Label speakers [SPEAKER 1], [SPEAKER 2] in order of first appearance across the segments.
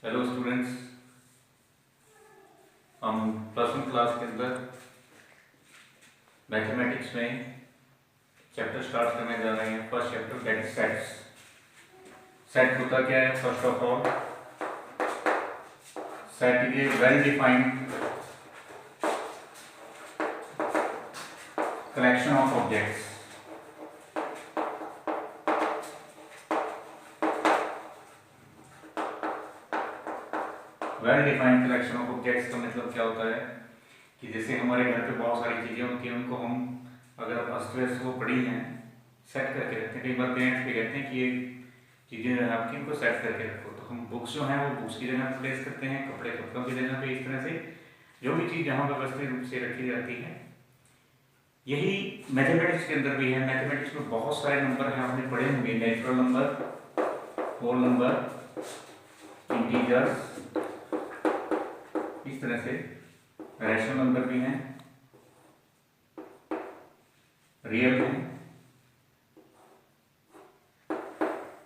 [SPEAKER 1] Hello students, हम plus one class के अंदर मैथमेटिक्स में चैप्टर स्टार्ट करने जा रहे हैं। First chapter that is sets. Set होता क्या है? First of all, set is a well defined collection of objects. Well defined collection of objects का मतलब क्या होता है कि जैसे हमारे घर पे बहुत सारी चीज़ें होती हैं, उनको हम अगर अस्त व्यस्त वो पड़ी हैं सेट करके रखते हैं। कई बार पेरेंट्स भी कहते हैं कि ये चीज़ें जो है आपकी इनको सेट करके रखो, तो हम बुक्स जो हैं वो बुक्स की जगह पर प्लेस करते हैं, कपड़े कपड़ों की जगह पे। इस तरह से जो भी चीज़ जहाँ व्यवस्थित रूप से रखी जाती है, यही मैथमेटिक्स के अंदर भी है। मैथमेटिक्स में बहुत सारे नंबर हैं, आपने पढ़े होंगे। Natural number, whole number, integers, इस तरह से रैशनल नंबर भी हैं, रियल हैं,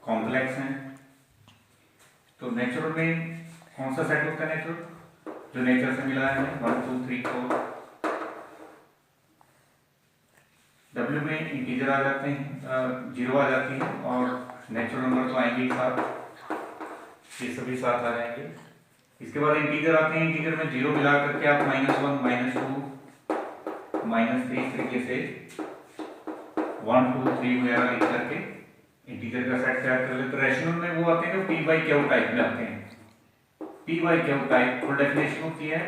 [SPEAKER 1] कॉम्प्लेक्स हैं। तो नेचुरल में कौन सा सेट होता है? नेचुरल जो नेचर से मिला है, 1 2 3 4। डब्ल्यू में इंटीजर आ जाते हैं, जीरो आ जाती है, और नेचुरल नंबर तो आएंगे ही साथ, ये सभी साथ आ जाएंगे। इसके बाद इंटीजर आते हैं, इंटीजर में जीरो मिला करके आप -1 -2 -3 इस तरीके से 1 2 3 वगैरह लिख करके इंटीजर का सेट तैयार कर लेते। तो रैशनल में वो आते हैं जो पी बाई क्यू टाइप में आते हैं। P by Q type full definition होती है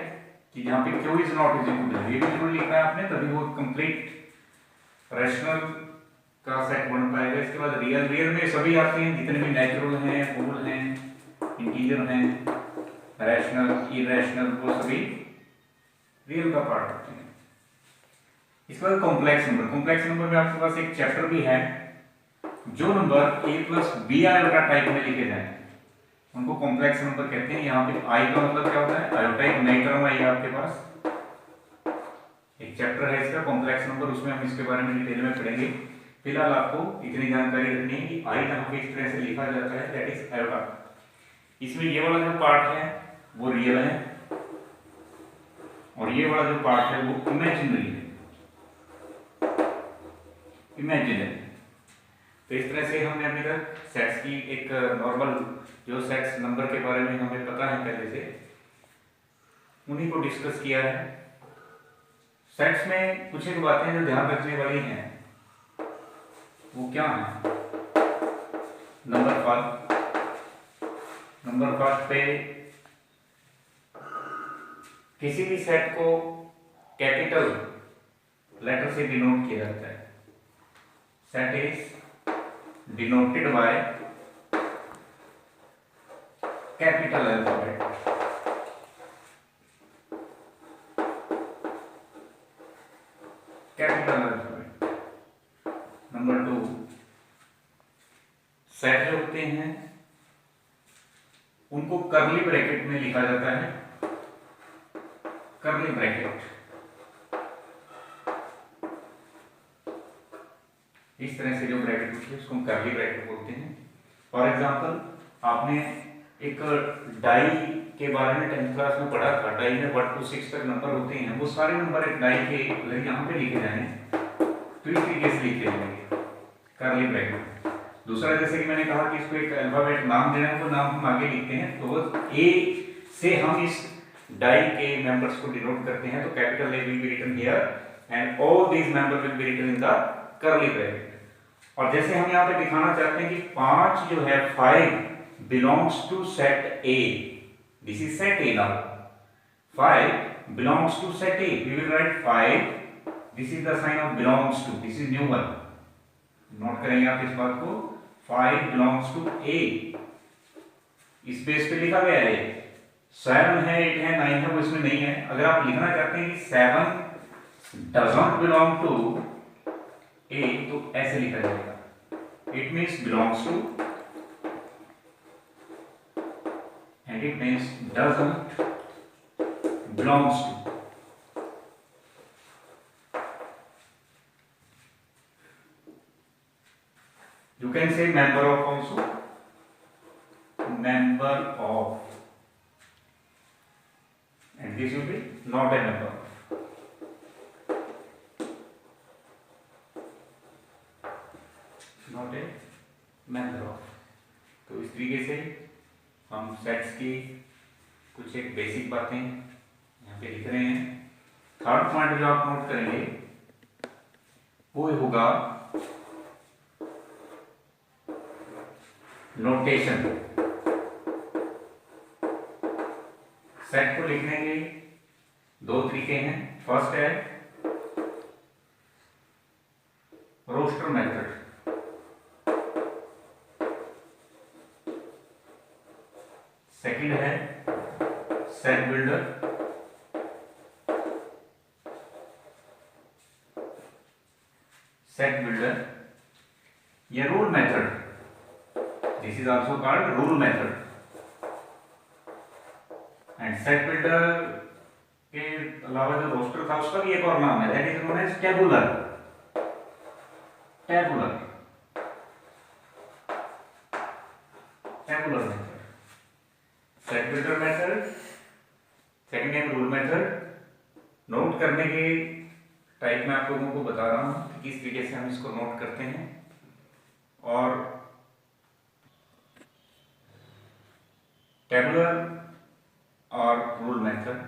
[SPEAKER 1] कि जहाँ पे Q is not equal to, ये भी जरूर लिखना है आपने, तभी वो कंप्लीट रैशनल का सेट बन पाएगा। इसके बाद रियल, रियल में सभी आते हैं जितने भी नेचुरल हैं, होल हैं, इंटीजर हैं, रैशनल, इरेशनल, वो सभी रियल का पार्ट होते हैं। इसके बाद कॉम्प्लेक्स नंबर। कॉम्प्लेक्स नंबर में आपके पास एक चैप्टर भी है, जो number a plus B iota type में लिखे जाए उनको कॉम्प्लेक्स नंबर कहते हैं। यहाँ पे i का मतलब क्या होता है? आयोटा एक नई टर्म आई है आपके पास, एक चैप्टर है इसका कॉम्प्लेक्स नंबर, उसमें हम इसके बारे में डिटेल में पढ़ेंगे। फिलहाल आपको इतनी जानकारी रखनी है कि i यहाँ पे इस तरह से लिखा जाता है, दैट इज आयोटा। इसमें ये वाला जो पार्ट है वो रियल है, और ये वाला जो पार्ट है वो इमेजिनरी है, इमेजिनरी। तो इस तरह से हमने अभी तक सेट्स की एक नॉर्मल जो सेट्स नंबर के बारे में हमें पता है पहले से, उन्हीं को डिस्कस किया है। सेट्स में कुछ एक बातें जो ध्यान रखने वाली हैं वो क्या है? नंबर फर्स्ट पे किसी भी सेट को कैपिटल लेटर से डिनोट किया जाता है। Set is denoted by capital alphabet. Capital alphabet. Number 2, set जो होते हैं उनको कर्ली ब्रैकेट में लिखा जाता है। कर्ली ब्रैकेट, इस तरह से जो ब्रैकेट होती है उसको हम कर्ली ब्रैकेट बोलते हैं। फॉर एग्जांपल, आपने एक डाई के बारे में 10th क्लास में पढ़ा था। डाई में 1 to 6 तक नंबर होते हैं, वो सारे नंबर एक डाई के अगर यहाँ पे लिखे जाएं तो इस तरीके से लिखे जाएंगे, कर्ली ब्रैकेट। दूसरा, जैसे कि मैंने कहा कि इसको एक अल्फाबेट नाम देना है, वो नाम हम आगे लिखते हैं। तो ए से हम इस डाई के मेंबर्स को डिनोट करते हैं, तो capital A will be written here and all these member will be written in the curly bracket. और जैसे हम यहाँ पे दिखाना चाहते हैं कि 5 जो है 5 belongs to set A. This is set A now. 5 belongs to set A. We will write 5. This is the sign of belongs to. This is new one. Note करेंगे आप इस बात को। 5 belongs to A. इस page पे लिखा गया है 7 है, 8 है, 9 है, वो इसमें नहीं है। अगर आप लिखना चाहते हैं कि 7 doesn't belong to A, तो ऐसे लिखा जाएगा। It means belongs to, and it means doesn't belongs to. You can say member of also, member of, and this will be not a member. Not a member of. तो इस तरीके से हम sets की कुछ एक बेसिक बातें यहाँ पे लिख रहे हैं। थर्ड पॉइंट जो आप नोट करेंगे वो होगा नोटेशन। सेट को लिखने के दो तरीके हैं। फर्स्ट है रोस्टर मेथड, सेकंड है सेट बिल्डर, या rule method. This is also called rule method. And set builder के अलावा जो रोस्टर था उसका भी एक और नाम है, that is known as tabular. Tabular method, set builder method, second है रूल मेथड। नोट करने के टाइप में आप लोगों को बता रहा हूं कि किस तरीके से हम इसको नोट करते हैं। और टेबुलर और रूल मेथड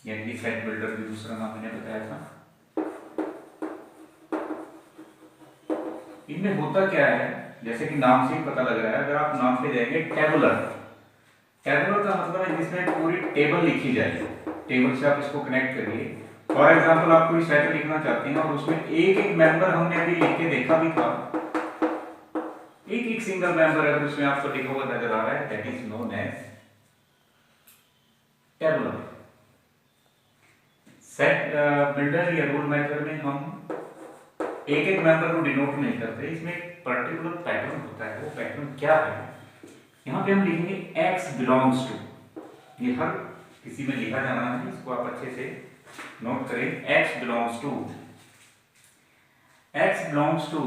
[SPEAKER 1] यानी कि सेट बिल्डर भी दूसरा नाम मैंने बताया था। इनमें होता क्या है, जैसे कि नाम से ही पता लग रहा है, अगर आप नाम पे जाएंगे टेबुलर, टेबुलर का मतलब है जिसमें पूरी टेबल लिखी जाए। टेबल से आप इसको कनेक्ट करिए। फॉर एग्जाम्पल आप कोई सेट लिखना चाहते हैं और उसमें एक एक मेंबर हमने अभी लिख के देखा भी था, एक एक सिंगल मेंबर अगर उसमें आपको लिखा हुआ नजर आ रहा है, that is known as tabular. Set builder या रूल मेथड में हम एक एक मेंबर को डिनोट नहीं करते, इसमें एक पर्टिकुलर पैटर्न होता है। वो पैटर्न क्या है, यहाँ पे हम लिखेंगे x बिलोंग्स टू। ये हर किसी में लिखा जाना है, इसको आप अच्छे से नोट करें। x belongs to, x belongs to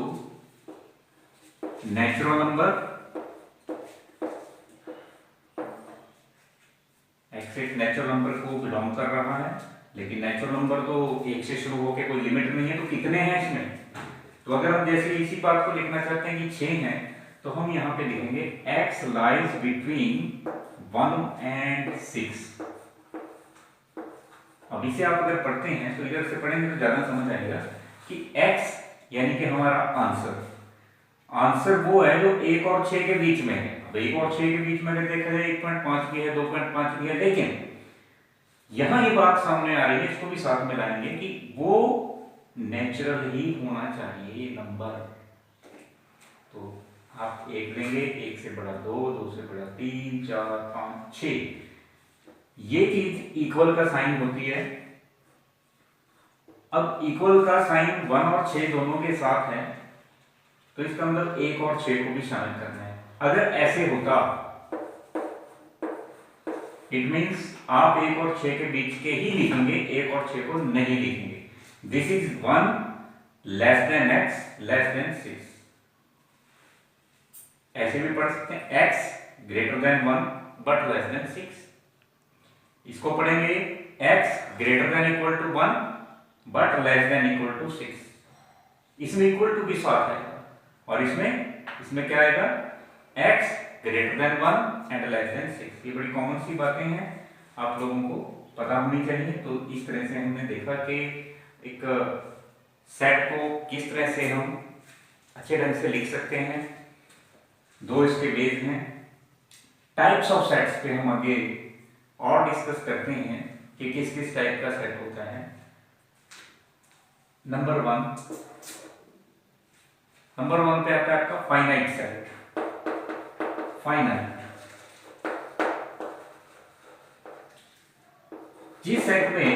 [SPEAKER 1] natural number, x एक नेचुरल नंबर को बिलोंग कर रहा है, लेकिन नेचुरल नंबर तो एक से शुरू होकर कोई लिमिट नहीं है, तो कितने हैं इसमें। तो अगर हम जैसे इसी बात को लिखना चाहते हैं कि 6 हैं, तो हम यहां पे लिखेंगे x लाइज बिटवीन 1 एंड 6। अब इसे आप अगर पढ़ते हैं तो इधर से पढ़ेंगे तो ज्यादा समझ आएगा कि x यानी कि हमारा आंसर वो है जो 1 और 6 के बीच में है। अब 1 और 6 के बीच में अगर देखा जाए 1.5 भी है, 2.5 भी है, लेकिन यहां ये बात सामने आ रही है, इसको भी साथ में लाएंगे कि वो नेचुरल ही होना चाहिए नंबर। तो आप 1 लेंगे, 1 से बड़ा 2, 2 से बड़ा 3, 4, 5, 6। ये चीज इक्वल का साइन होती है। अब इक्वल का साइन 1 और 6 दोनों के साथ है, तो इसका मतलब 1 और 6 को भी शामिल करना है। अगर ऐसे होता, इट मीन्स आप 1 और 6 के बीच के ही लिखेंगे, 1 और 6 को नहीं लिखेंगे। This is 1 less than x less than 6। ऐसे भी पढ़ सकते हैं x greater than 1 but less than 6। इसको पढ़ेंगे x greater than equal to 1 but less than equal to 6। इसमें इक्वल टू भी साथ है, और इसमें क्या आएगा, x greater than 1 and less than 6। ये बड़ी कॉमन सी बातें हैं, आप लोगों को पता होनी चाहिए। तो इस तरह से हमने देखा कि एक सेट को किस तरह से हम अच्छे ढंग से लिख सकते हैं। 2 इसके बेस हैं। टाइप्स ऑफ सेट्स पे हम आगे और डिस्कस करते हैं कि किस किस टाइप का सेट होता है। नंबर 1 पे आता है आपका फाइनाइट सेट। फाइनाइट जिस सेट में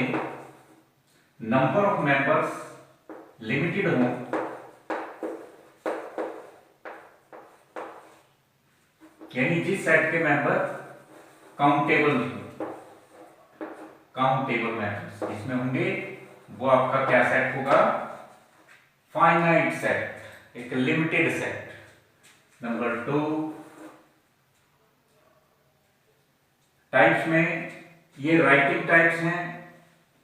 [SPEAKER 1] नंबर ऑफ मेंबर्स लिमिटेड हो, यानी जिस सेट के मेंबर काउंटेबल नहीं, काउंटेबल मेंबर्स जिसमें होंगे, वो आपका क्या सेट होगा, फाइनाइट सेट, एक लिमिटेड सेट। नंबर 2 टाइप्स में ये राइटिंग टाइप्स हैं,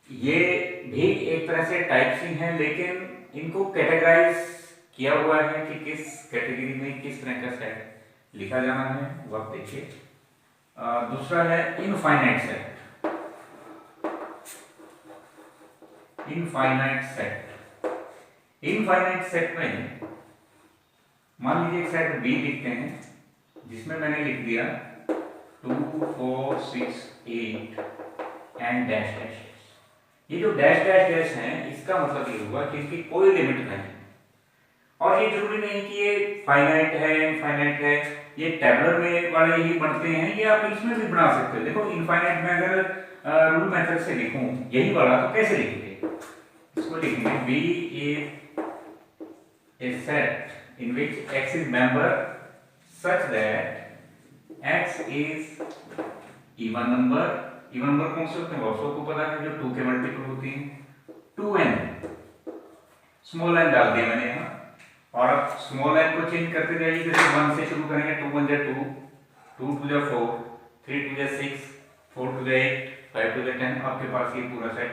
[SPEAKER 1] ये भी एक तरह से टाइप्स ही हैं, लेकिन इनको कैटेगराइज किया हुआ है कि किस कैटेगरी में किस तरह का सेट लिखा जाना है, वो आप देखिए। दूसरा है infinite set. Infinite set, infinite set में मान लीजिए एक सेट बी लिखते हैं जिसमें मैंने लिख दिया 2 4 6 8 एंड डैश डैश। ये जो डैश डैश डैश है इसका मतलब ये हुआ कि इसकी कोई लिमिट नहीं, और ये जरूरी नहीं कि ये फाइनाइट है इनफाइनाइट है, ये टेबलर में वाले ही बनते हैं, ये आप इसमें भी बना सकते हो। देखो इनफाइनाइट में अगर रूल मेथड से लिखूं यही वाला तो कैसे लिखेंगे, इसको लिखेंगे be a set in which x is member such that x is even number। Even number कौन से होते हैं, वो सबको पता है, जो 2 के मल्टीपल होती हैं। 2n, स्मॉल n डाल दिया मैंने यहाँ, और अब स्मॉल n को चेंज करते जाइए, जैसे 1 से शुरू करेंगे 2 1 जा 2, 2 2 जा 4, 3 2 जा 6, 4 2 जा 8, 5 2 जा 10, आपके पास ये पूरा सेट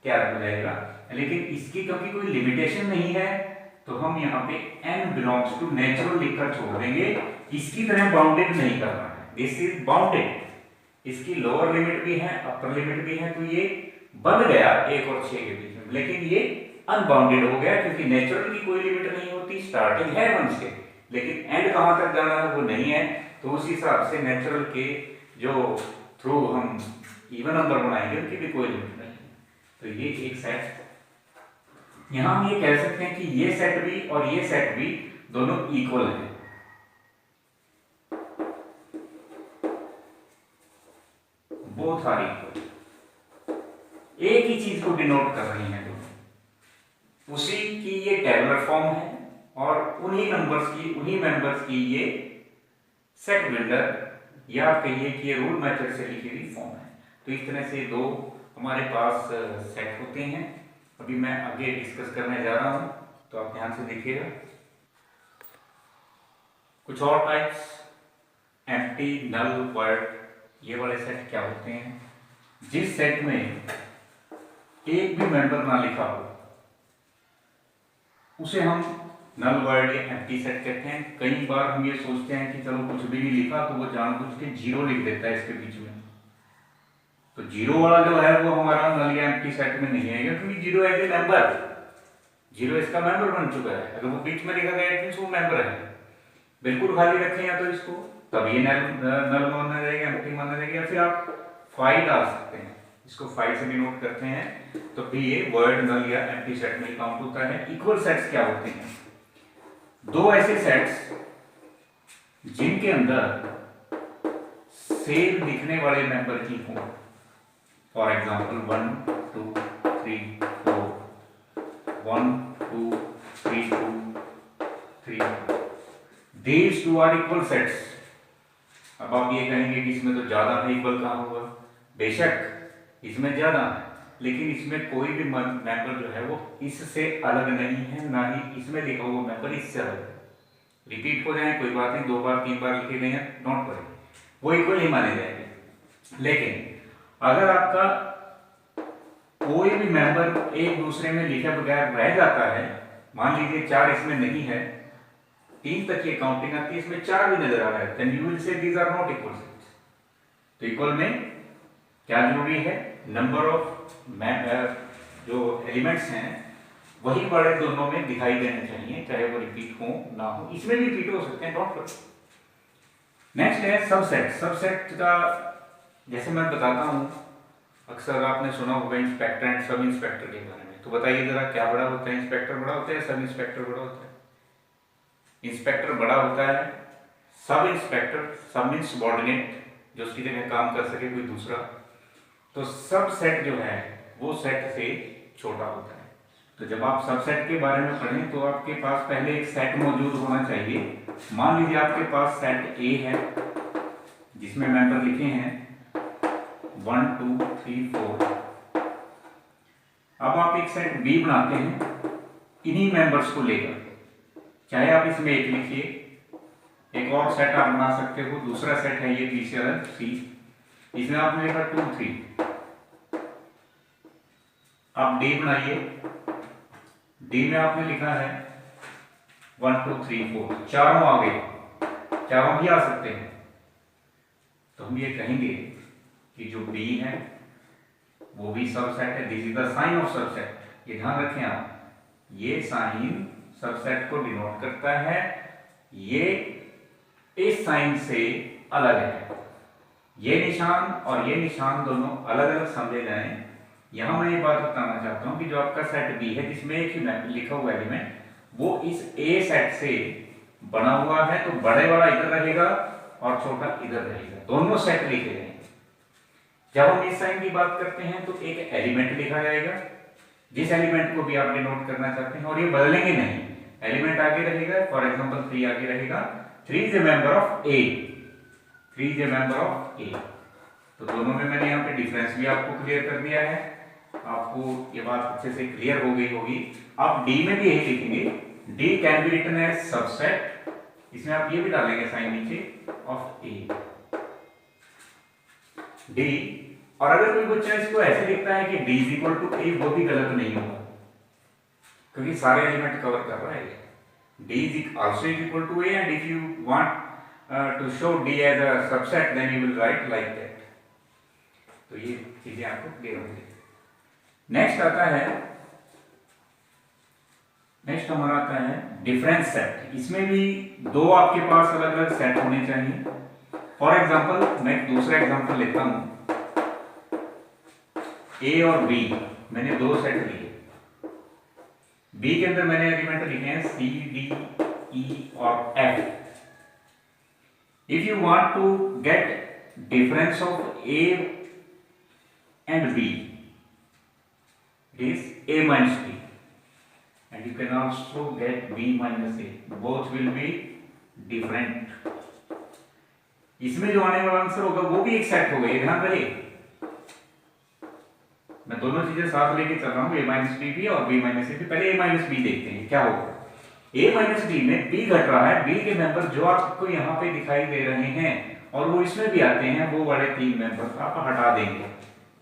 [SPEAKER 1] तैयार हो जाएगा। लेकिन इसकी क्योंकि कोई लिमिटेशन नहीं है तो हम यहाँ पे n बिलोंग्स टू नेचुरल लिखकर छोड़ देंगे, इसकी तरह बाउंडेड नहीं करना है, दिस इज बाउंडेड। इसकी लोअर लिमिट भी है अपर लिमिट भी है, तो ये बन गया 1 और 6 के बीच में, लेकिन ये अनबाउंडेड हो गया क्योंकि नेचुरल की कोई लिमिट नहीं होती, स्टार्टिंग है 1 से लेकिन एंड कहां तक जाना है वो नहीं है, तो उस हिसाब से नेचुरल के जो थ्रू हम इवन नंबर बनाएंगे उनकी भी कोई लिमिट नहीं है। तो ये एक सेट, यहां हम ये कह सकते हैं कि ये सेट भी और ये सेट भी दोनों इक्वल हैं। बोथ आर इक्वल, एक ही चीज को डिनोट कर रही हैं दोनों, उसी की ये टेबुलर फॉर्म है और उन्हीं नंबर्स की उन्हीं मेंबर्स की ये सेट बिल्डर या कहिए कि ये रूल मेथड से लिखी हुई फॉर्म है। तो इस तरह से दो हमारे पास सेट होते हैं। अभी मैं आगे डिस्कस करने जा रहा हूं, तो आप ध्यान से देखिएगा। कुछ और टाइप्स, एम्प्टी, नल, वर्ड, ये वाले सेट क्या होते हैं, जिस सेट में एक भी मेंबर ना लिखा हो उसे हम नल वर्ड या एम्प्टी सेट कहते हैं। कई बार हम ये सोचते हैं कि चलो कुछ भी नहीं लिखा तो वो जानबूझ के जीरो लिख देता है इसके बीच में, तो जीरो वाला जो है वो हमारा नल या एम्प्टी सेट में नहीं आएगा क्योंकि zero as a member, zero इसका मेंबर बन चुका है। अगर वो बीच में लिखा गया इट मींस वो मेंबर है। बिल्कुल खाली रखें या तो इसको, तब ये नल माना जाएगा, एम्प्टी माना जाएगा, या फिर आप 5 डाल सकते हैं, इसको 5 से डिनोट करते हैं, तो भी ये वर्ड नल या एम्प्टी सेट में काउंट होता है। इक्वल सेट्स क्या होते हैं, दो ऐसे सेट्स जिनके अंदर सेम दिखने वाले मेंबर की हों, for example 1 2 3 4, 1 2 3 2 3, these two are equal sets। अब आप ये कहेंगे कि इसमें तो ज्यादा है, इक्वल कहाँ हुआ, बेशक इसमें ज्यादा है, लेकिन इसमें कोई भी मेंबर जो है वो इससे अलग नहीं है, ना ही इसमें लिखा हुआ मेंबर इससे अलग है। रिपीट हो जाए कोई बात नहीं, 2 बार 3 बार लिखे गए हैं नोट करें, वो इक्वल ही माने जाएंगे। लेकिन अगर आपका कोई भी मेंबर एक दूसरे में लिखे बगैर रह जाता है, मान लीजिए 4 इसमें नहीं है, 3 तक ये काउंटिंग आती है, इसमें 4 भी नजर आ रहा है, then you will say these are not equal sets. तो इक्वल में क्या जरूरी है, नंबर ऑफ जो एलिमेंट्स हैं वही बड़े दोनों में दिखाई देने चाहिए, चाहे वो रिपीट हो ना हो, इसमें भी रिपीट हो सकते हैं, डोंट वरी। नेक्स्ट है सबसेट। सबसेट का जैसे मैं बताता हूं, अक्सर आपने सुना होगा इंस्पेक्टर एंड सब इंस्पेक्टर के बारे में, तो बताइए जरा क्या बड़ा होता है, इंस्पेक्टर बड़ा होता है, सब इंस्पेक्टर बड़ा होता है? इंस्पेक्टर बड़ा होता है, सब इंस्पेक्टर, सब मींस सबऑर्डिनेट, जो उसकी जगह काम कर सके कोई दूसरा, तो सब सेट जो है वो सेट से छोटा होता है। तो जब आप सबसेट के बारे में पढ़ें तो आपके पास पहले एक सेट मौजूद होना चाहिए। मान लीजिए आपके पास सेट ए है जिसमें मेंबर लिखे हैं 1 2 3 4। अब आप एक सेट बी बनाते हैं इन्हीं मेंबर्स को लेकर, चाहे आप इसमें एक लिखिए, एक और सेट आप बना सकते हो, दूसरा सेट है ये बी से अलग सी, इसमें आपने लिखा 2 3, आप डी बनाइए। डी में आपने लिखा है 1 2 3 4, चारों आ गए, चारों भी आ सकते हैं। तो हम ये कहेंगे कि जो बी है वो भी सबसेट है। This is the sign of subset. ये ध्यान रखें आप, ये साइन सबसेट को डिनोट करता है, ये इस साइन से अलग है। ये निशान और ये निशान दोनों अलग अलग समझे जाएं। यहां मैं ये बात बताना चाहता हूं कि जो आपका सेट बी है जिसमें एक ही लिखा हुआ एलिमेंट, वो इस ए सेट से बना हुआ है, तो बड़े वाला इधर रहेगा और छोटा इधर रहेगा, दोनों सेट लिखे जाएंगे। जब हम इस साइन की बात करते हैं तो एक एलिमेंट लिखा जाएगा, जिस एलिमेंट को भी आप डिनोट करना चाहते हैं, और ये बदलेंगे नहीं, एलिमेंट आगे रहेगा। फॉर एग्जांपल 3 आगे रहेगा, 3 is a member of A, 3 is a member of A. तो दोनों में मैंने यहाँ पे डिफरेंस भी आपको क्लियर कर दिया है, आपको ये बात अच्छे से क्लियर हो गई होगी। आप डी में भी यही लिखेंगे, D can be written as subset, इसमें आप ये भी डालेंगे साइन नीचे ऑफ ए, डी। और अगर कोई बच्चा इसको ऐसे लिखता है कि डी इज इक्वल टू ए, वो भी गलत नहीं होगा, क्योंकि सारे एलिमेंट कवर कर रहा है। D is also equal to A, and if you want to show D as a subset then you will write like that. तो ये चीजें आपको क्लियर होंगी। नेक्स्ट आता है, नेक्स्ट हमारा आता है डिफरेंस सेट। इसमें भी दो आपके पास अलग अलग सेट होने चाहिए। फॉर एग्जांपल मैं एक दूसरा एग्जांपल लेता हूं, ए और बी, मैंने दो सेट लिए। बी के अंदर मैंने एलिमेंट लिखे हैं सी डी ई और F. If you want to get difference of A and B, it is A minus B, and you can also get b minus a, both will be different। इसमें जो आने वाला answer होगा वो भी एक set होगा, ये ध्यान रहे। मैं दोनों चीजें साथ लेके चल रहा हूं, a माइनस बी भी और b माइनस ए भी। पहले a माइनस बी देखते हैं क्या होगा। a माइनस बी में b घट रहा है, b के मेंबर जो आपको यहाँ पे दिखाई दे रहे हैं और वो इसमें भी आते हैं, वो वाले 3 मेंबर आप हटा देंगे।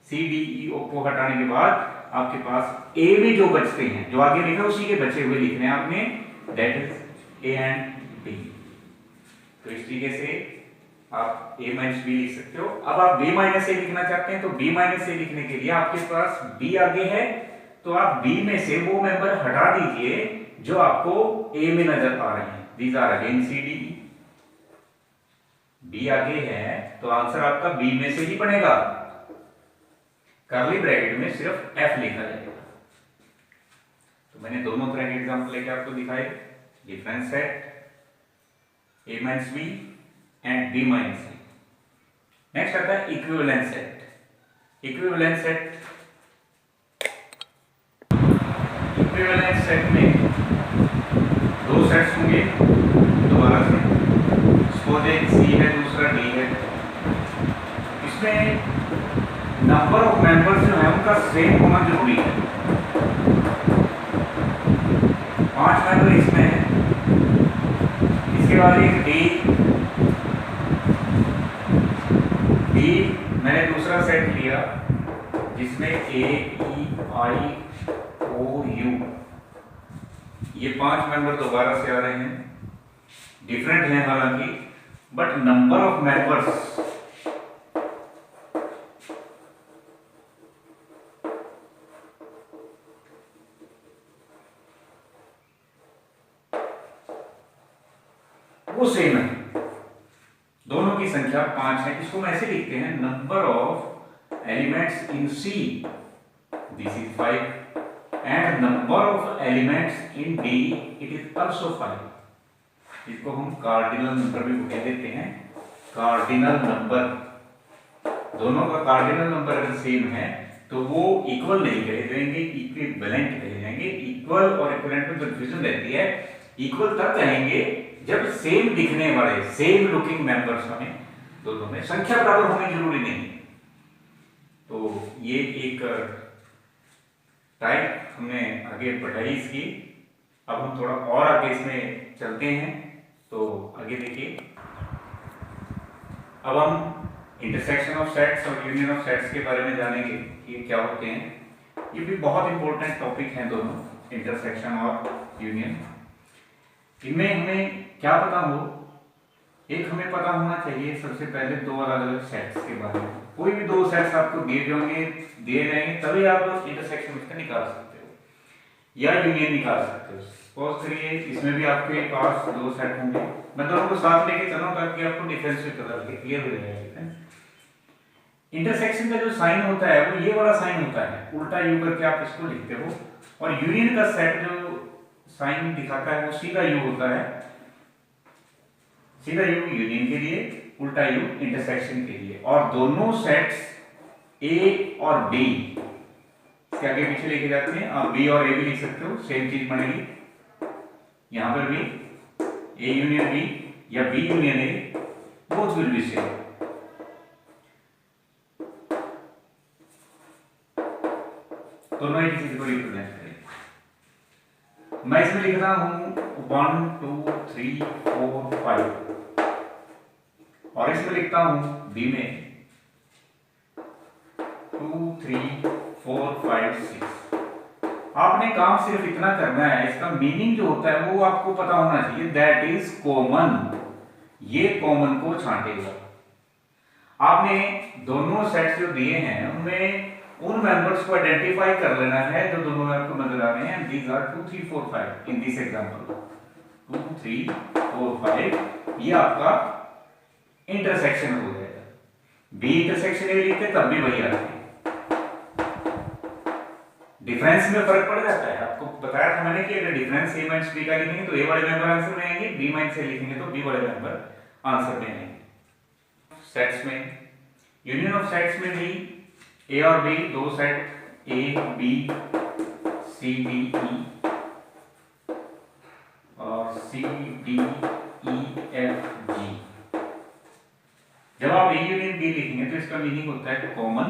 [SPEAKER 1] सी डी ई ओ को हटाने के बाद आपके पास ए में जो बचते हैं, जो आगे लिखा उसी के बचे हुए लिखने हैं आपने, that is A and B. तो इस तरीके से आप a माइनस बी लिख सकते हो। अब आप b माइनस ए लिखना चाहते हैं तो b माइनस ए लिखने के लिए आपके पास b आगे है, तो आप b में से वो मेंबर हटा दीजिए जो आपको a में नजर आ रहे हैं। These are again C D E. b आगे है तो आंसर आपका b में से ही बनेगा। कर्ली ब्रैकेट में सिर्फ f लिखा जाएगा। तो मैंने दोनों तरह के एग्जांपल लेके आपको दिखाए, difference set a minus B and b minus A. Next आता है इक्विवेलेंट सेट। इक्विवेलेंट सेट में दो सेट्स होंगे दोबारा से, सपोज एक c है दूसरा d है। इसमें नंबर ऑफ मेंबर्स जो है उनका सेम होना जरूरी है। 5 मेंबर इसमें है, इसके बाद एक डी मैंने दूसरा सेट लिया जिसमें ए ई आई ओ यू, ये 5 मेंबर दोबारा से आ रहे हैं, डिफरेंट हैं हालांकि, बट नंबर ऑफ मेंबर्स वो सेम है, दोनों की संख्या 5 है। इसको हम ऐसे लिखते हैं, number of elements in C, this is 5, and number of elements in D, it is also 5। इसको हम कार्डिनल नंबर भी कह देते हैं, कार्डिनल नंबर। दोनों का कार्डिनल नंबर अगर सेम है तो वो इक्वल नहीं कहे जाएंगे, इक्विवेलेंट कहे जाएंगे। इक्वल और इक्विवेलेंट में कंफ्यूजन रहती है। इक्वल तब कहेंगे जब सेम दिखने वाले, सेम लुकिंग मेंबर्स हमें दोनों में, संख्या बराबर होनी जरूरी नहीं। तो ये एक टाइप हमने आगे पढ़ाई इसकी। अब हम थोड़ा और आगे इसमें चलते हैं। तो आगे देखिए, अब हम इंटरसेक्शन ऑफ सेट्स और यूनियन ऑफ सेट्स के बारे में जानेंगे कि ये क्या होते हैं। ये भी बहुत इंपॉर्टेंट टॉपिक हैं दोनों, इंटरसेक्शन और यूनियन। इनमें हमें क्या पता हो, एक हमें पता होना चाहिए सबसे पहले दो अलग अलग सेट्स के बारे में। कोई भी दो सेट्स आपको दिए जाएंगे तभी आप इंटरसेक्शन इसका निकाल सकते हो या यूनियन निकाल सकते हो। सपोज करिए इसमें भी आपके पास दो सेट होंगे, मैं दोनों को साथ लेके चलूं ताकि आपको डिफरेंस भी पता लगे, क्लियर हो जाएगा। इंटरसेक्शन का जो साइन होता है वो ये वाला साइन होता है, उल्टा यू करके आप इसको लिखते हो, और यूनियन का सेट जो साइन दिखाता है वो सीधा यू होता है, सीधा यू यूनियन के लिए, उल्टा यू इंटरसेक्शन के लिए। और दोनों सेट्स ए और बी इसके आगे पीछे लेके जाते हैं, आप बी और ए भी लिख सकते हो, सेम चीज बनेगी यहां पर भी, ए यूनियन बी या B union A, both will be same. दोनों ही चीज को रिप्रेजेंट करें। मैं इसमें लिख रहा हूं 1 2 3 4 5, और इसमें लिखता हूं बी में 2 3 4 5 6। आपने काम सिर्फ इतना करना है, इसका मीनिंग जो होता है वो आपको पता होना चाहिए, दैट इज कॉमन। ये कॉमन को छांटेगा। आपने दोनों सेट्स जो दिए हैं उनमें उन मेंबर्स को आइडेंटिफाई कर लेना है जो दोनों में आपको नजर आ रहे हैं। These are 2 3 4 5 in this example, 2 3 4 5, ये आपका इंटरसेक्शन हो जाएगा। बी इंटरसेक्शन ए लिखते तब भी वही आते हैं, डिफरेंस में फर्क पड़ जाता है। आपको बताया था मैंने कि अगर डिफरेंस ए माइनस बी का लिखेंगे तो ए वाले मेंबर आंसर में आएंगे, बी माइनस ए लिखेंगे तो बी वाले मेंबर आंसर में आएंगे। सेट्स में, यूनियन ऑफ सेट्स में भी ए और बी दो set A B C D E और सी डी ई एफ जी। जब आप ए यूनियन बी लिखेंगे तो इसका मीनिंग होता है कॉमन,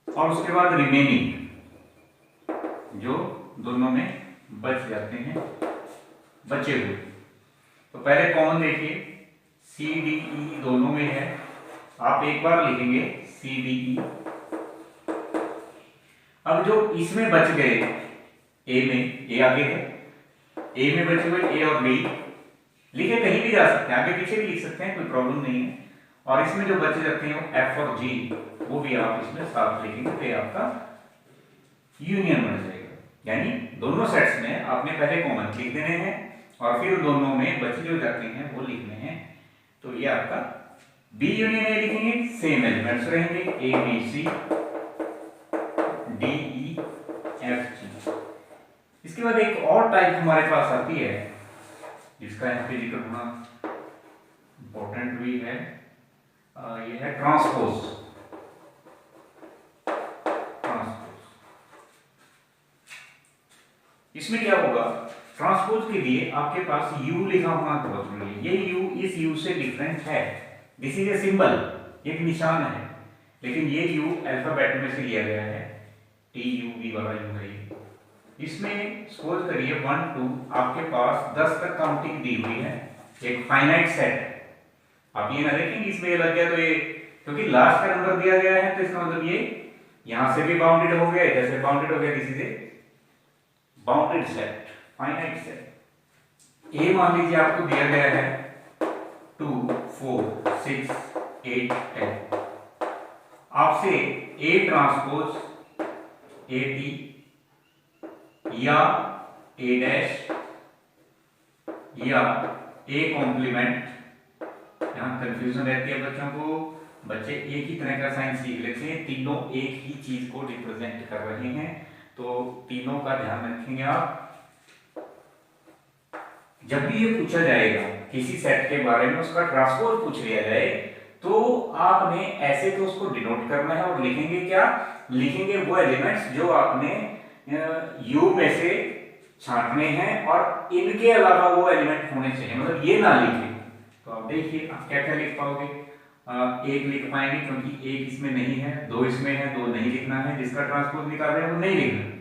[SPEAKER 1] और उसके बाद रिमेनिंग जो दोनों में बच जाते हैं, बचे हुए। तो पहले कॉमन देखिए, सी डी ई दोनों में है, आप एक बार लिखेंगे सी डी ई। अब जो इसमें बच गए ए में, ए आगे है, ए में बचे हुए ए और बी लिखे कहीं भी जा सकते हैं, आगे पीछे भी लिख सकते हैं, कोई प्रॉब्लम नहीं है। और इसमें जो बचे जाते हैं एफ और जी, वो भी आप इसमें साथ लिखेंगे तो ये आपका यूनियन बन जाएगा। यानी दोनों सेट्स में आपने पहले कॉमन लिख देने हैं और फिर दोनों में बचे जो जाते हैं वो लिखने हैं। तो ये आपका बी यूनियन ए लिखेंगे, सेम एलिमेंट्स रहेंगे, A B C D E F G. इसके बाद एक और टाइप हमारे पास आती है जिसका यहाँ पे जिक्र होना इंपॉर्टेंट भी है, ये है ट्रांसपोज। इसमें क्या होगा, ट्रांसपोज के लिए आपके पास u लिखा होना बहुत जरूरी है। ये u इस u से डिफरेंट है, दिस इज ए सिंबल, एक निशान है, लेकिन ये u अल्फाबेट में से लिया गया है, t u v वाला u है। इसमें सपोज करिए 1 2 आपके पास 10 तक काउंटिंग दी हुई है, एक फाइनाइट सेट है। आप ये ना देखेंगे इसमें ये लग गया तो ये, क्योंकि लास्ट का नंबर दिया गया है तो इसका मतलब ये यहां से भी बाउंडेड हो गया, जैसे बाउंडेड हो गया, this is a bounded set, finite set. A मान लीजिए आपको दिया गया है 2 4 6 8 10, आपसे ए ट्रांसपोज ए टी या ए डैश या ए कॉम्प्लीमेंट, यहां कंफ्यूजन रहती है बच्चों को, बच्चे एक ही तरह का साइन सीख लेते हैं, तीनों एक ही चीज को रिप्रेजेंट कर रहे हैं, तो तीनों का ध्यान रखेंगे आप। जब भी ये पूछा जाएगा किसी सेट के बारे में, उसका ट्रांसपोज पूछ लिया जाए, तो आपने ऐसे तो उसको डिनोट करना है और लिखेंगे क्या, लिखेंगे वो एलिमेंट्स जो आपने यू में से छांटने हैं और इनके अलावा वो एलिमेंट होने चाहिए, मतलब ये ना लिखें। तो आप देखिए आप क्या क्या लिख पाओगे, एक लिख पाएंगे क्योंकि एक इसमें नहीं है, दो इसमें है, दो नहीं लिखना है, जिसका ट्रांसपोज निकाल रहे हैं वो नहीं लिखना।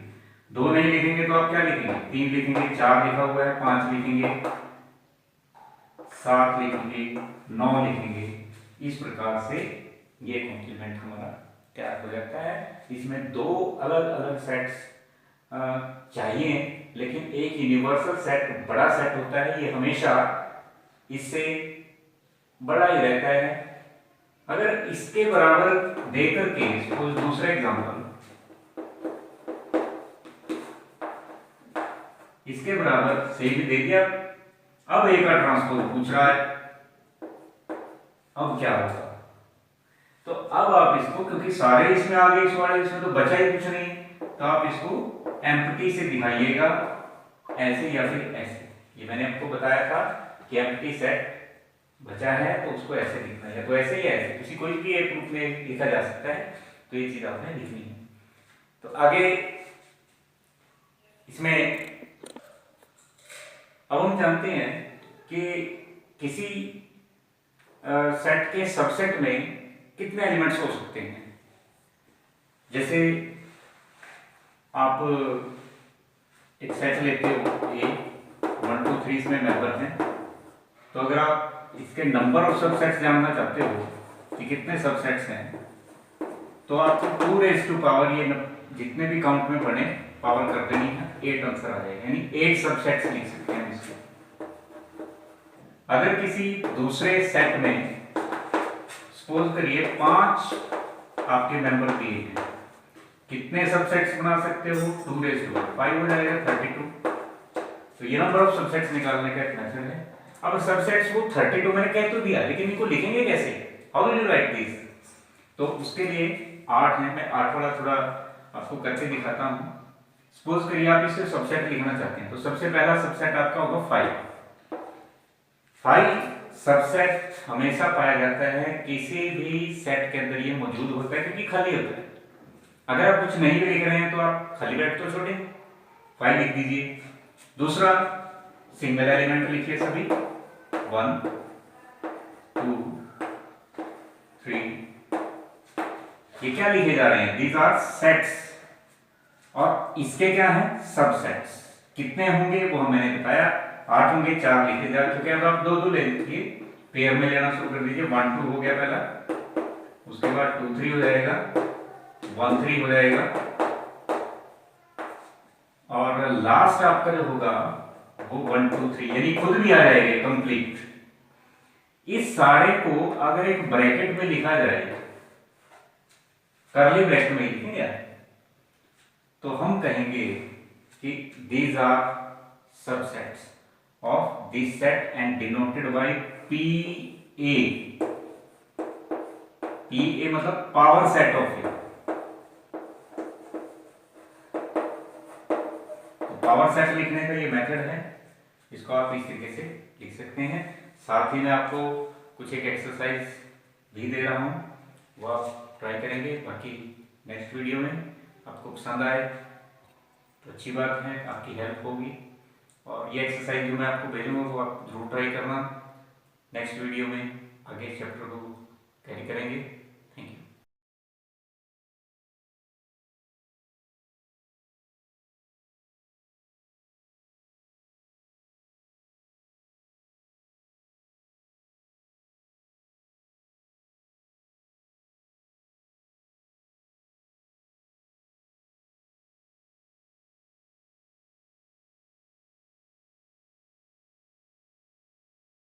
[SPEAKER 1] दो नहीं लिखेंगे तो आप क्या लिखेंगे, 3 लिखेंगे, 4 लिखा हुआ है, 5 लिखेंगे, 7 लिखेंगे, 9 लिखेंगे। इस प्रकार से ये कॉम्प्लीमेंट हमारा तैयार हो जाता है। इसमें दो अलग अलग सेट्स चाहिए, लेकिन एक यूनिवर्सल सेट बड़ा सेट होता है, ये हमेशा इससे बड़ा ही रहता है। अगर इसके बराबर देकर के सपोज दूसरा एग्जांपल, इसके बराबर से भी दे दिया, अब ए का ट्रांसपोज पूछ रहा है, अब क्या होगा? तो अब आप इसको, क्योंकि सारे इसमें आ गए इस वाले, इसमें तो बचा ही कुछ नहीं, तो आप इसको एम्प्टी से दिखाइएगा, ऐसे या फिर ऐसे। ये मैंने आपको बताया था कि एम्प्टी सेट बचा है तो उसको ऐसे लिखना है, तो ऐसे ही ऐसे किसी कोई भी एक रूप में लिखा जा सकता है। तो ये चीज आपने लिखनी है। तो आगे इसमें अब हम जानते हैं कि किसी सेट के सबसेट में कितने एलिमेंट्स हो सकते हैं। जैसे आप एक सेट लेते हो, ये 1 2 3 इसमें मेंबर हैं, तो अगर आप इसके नंबर ऑफ सबसेट्स जानना चाहते हो कि कितने सबसेट्स हैं, तो आपको 2 रेज़ टू पावर, ये जितने भी काउंट में पढ़े पावर कर देनी है, 8 आंसर आ जाएगा, यानी 8 सबसेट्स लिख सकते हैं इसको। अगर किसी दूसरे सेट में सपोज करिए 5 आपके मेंबर दिए हैं, कितने सबसेट्स बना सकते हो? 2 रेज़ टू 5 हो जाएगा 32। तो ये नंबर ऑफ सबसेट्स निकालने का एक मेथड है। अब सबसेट्स को 32 मैंने कह तो दिया, लेकिन इनको लिखेंगे कैसे? How will you right this? तो उसके लिए 8 है, मैं 8 वाला थोड़ा आपको करके दिखाता हूँ। सपोज करिए आप इसे सबसेट लिखना चाहते हैं, तो सबसे पहला सबसेट आपका होगा 5। 5 सबसेट हमेशा पाया जाता है किसी भी सेट के अंदर, ये मौजूद होता है क्योंकि खाली होता है। अगर आप कुछ नहीं भी लिख रहे हैं तो आप खाली बैठ तो छोड़े, 5 लिख दीजिए। दूसरा सिंगल एलिमेंट लिखिए सभी, 1 2 3। ये क्या लिखे जा रहे हैं? दीज आर सेट्स, और इसके क्या है? सबसेट्स। कितने होंगे वो मैंने बताया, 8 होंगे, 4 लिखे जा चुके हैं। अब आप 2 2 ले लीजिए, पेयर में लेना शुरू कर दीजिए। 1 2 हो गया पहला, उसके बाद 2 3 हो जाएगा, 1 3 हो जाएगा, और लास्ट आपका जो होगा वो 1 2 3, यानी खुद भी आ जाएगा कंप्लीट। इस सारे को अगर एक ब्रैकेट में लिखा जाए, कर्ली ब्रैकेट में लिखेंगे, तो हम कहेंगे कि these are subsets of this set and denoted by PA। PA मतलब पावर सेट ऑफ ए। तो पावर सेट लिखने का ये मेथड है, इसको आप इस तरीके से लिख सकते हैं। साथ ही मैं आपको कुछ एक एक्सरसाइज भी दे रहा हूं, वो आप ट्राई करेंगे। बाकी नेक्स्ट वीडियो में आपको पसंद आए तो अच्छी बात है, आपकी हेल्प होगी। और ये एक्सरसाइज जो मैं आपको भेजूंगा वो आप जरूर ट्राई करना। नेक्स्ट वीडियो में आगे चैप्टर को कैरी करेंगे।